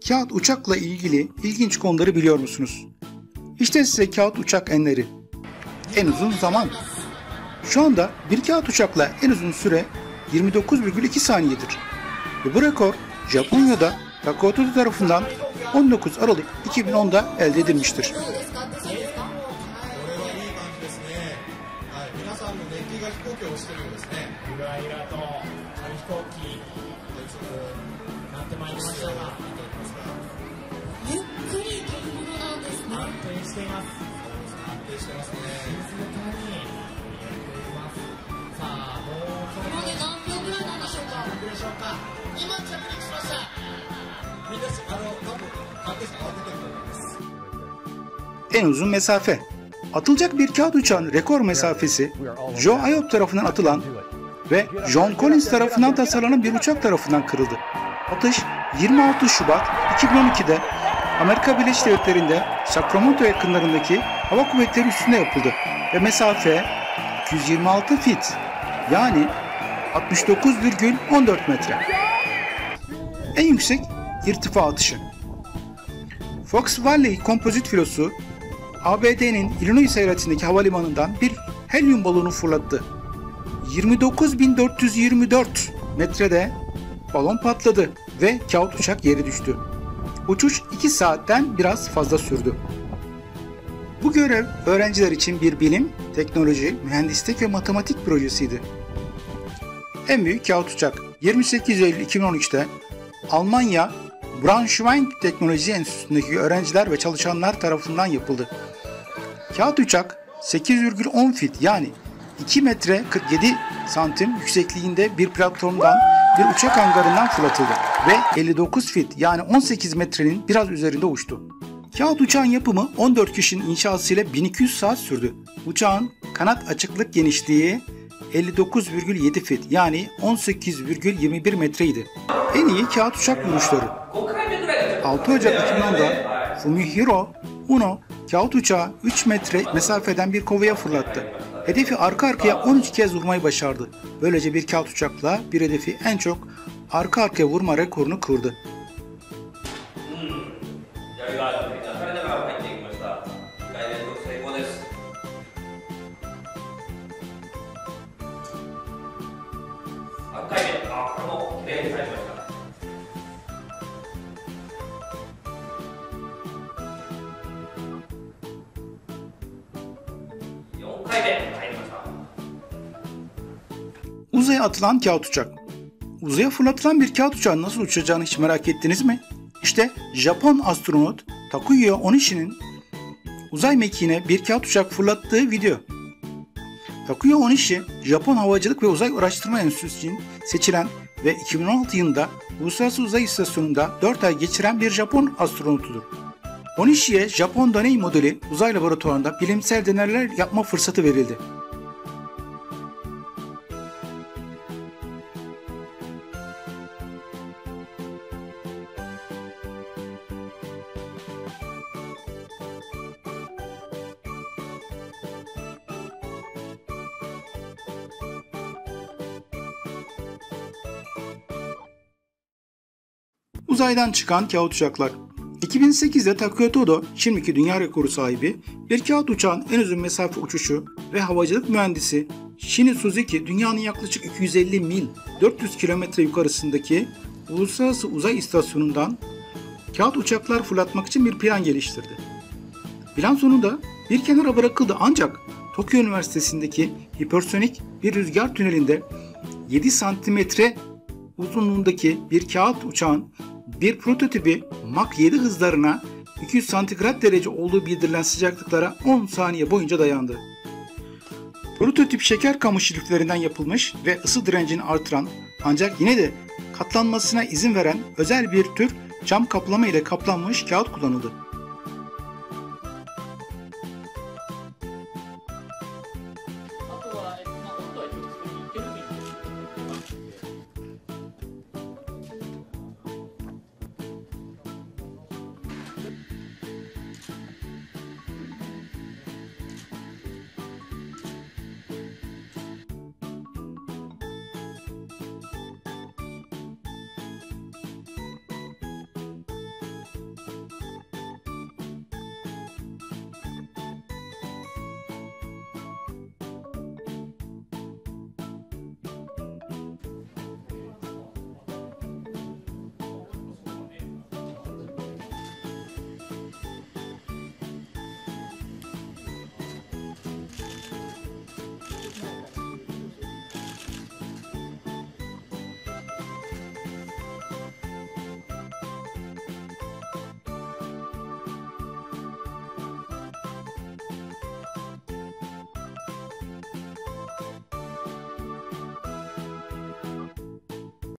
Kağıt uçakla ilgili ilginç konuları biliyor musunuz? İşte size kağıt uçak enleri. En uzun zaman. Şu anda bir kağıt uçakla en uzun süre 29,2 saniyedir. Ve bu rekor Japonya'da Kağıt tarafından 19 Aralık 2010'da elde edilmiştir. En uzun mesafe. Atılacak bir kağıt uçağın rekor mesafesi, Joe Ayob tarafından atılan ve John Collins tarafından tasarlanan bir uçak tarafından kırıldı. Atış 26 Şubat 2012'de Amerika Birleşik Devletleri'nde Sacramento yakınlarındaki hava kuvvetleri üstünde yapıldı ve mesafe 226 fit yani 69,14 metre. En yüksek irtifa atışı. Fox Valley kompozit filosu ABD'nin Illinois eyaletindeki havalimanından bir helyum balonu fırlattı. 29.424 metrede balon patladı ve kağıt uçak yere düştü. Uçuş 2 saatten biraz fazla sürdü. Bu görev öğrenciler için bir bilim, teknoloji, mühendislik ve matematik projesiydi. En büyük kağıt uçak 28 Eylül 2013'te Almanya Braunschweig Teknoloji Enstitüsü'ndeki öğrenciler ve çalışanlar tarafından yapıldı. Kağıt uçak 8,10 fit yani 2 metre 47 santim yüksekliğinde bir platformdan bir uçak hangarından fırlatıldı ve 59 fit yani 18 metrenin biraz üzerinde uçtu. Kağıt uçağın yapımı 14 kişinin inşasıyla 1200 saat sürdü. Uçağın kanat açıklık genişliği 59,7 fit yani 18,21 metreydi. En iyi kağıt uçak vuruşları. 6 Ocak 2010'da Fumihiro Uno kağıt uçağı 3 metre mesafeden bir kovaya fırlattı. Hedefi arka arkaya 13 kez vurmayı başardı. Böylece bir kağıt uçakla bir hedefi en çok arka arkaya vurma rekorunu kırdı. Uzaya atılan kağıt uçak. Uzaya fırlatılan bir kağıt uçağın nasıl uçacağını hiç merak ettiniz mi? İşte Japon astronot Takuya Onishi'nin uzay mekiğine bir kağıt uçak fırlattığı video. Takuya Onishi, Japon Havacılık ve Uzay Araştırma Enstitüsü için seçilen ve 2016 yılında Uluslararası Uzay İstasyonu'nda 4 ay geçiren bir Japon astronotudur. Onishi'ye Japon deney modeli uzay laboratuvarında bilimsel deneyler yapma fırsatı verildi. Uzaydan çıkan kağıt uçaklar. 2008'de Takuya Todo, şimdiki dünya rekoru sahibi, bir kağıt uçağın en uzun mesafe uçuşu ve havacılık mühendisi Shini Suzuki, dünyanın yaklaşık 250 mil, 400 kilometre yukarısındaki Uluslararası Uzay İstasyonu'ndan kağıt uçaklar fırlatmak için bir plan geliştirdi. Plan sonunda bir kenara bırakıldı ancak Tokyo Üniversitesi'ndeki hipersonik bir rüzgar tünelinde 7 santimetre uzunluğundaki bir kağıt uçağın bir prototipi Mach 7 hızlarına 200 santigrat derece olduğu bildirilen sıcaklıklara 10 saniye boyunca dayandı. Prototip şeker kamışı liflerinden yapılmış ve ısı direncini artıran ancak yine de katlanmasına izin veren özel bir tür cam kaplama ile kaplanmış kağıt kullanıldı.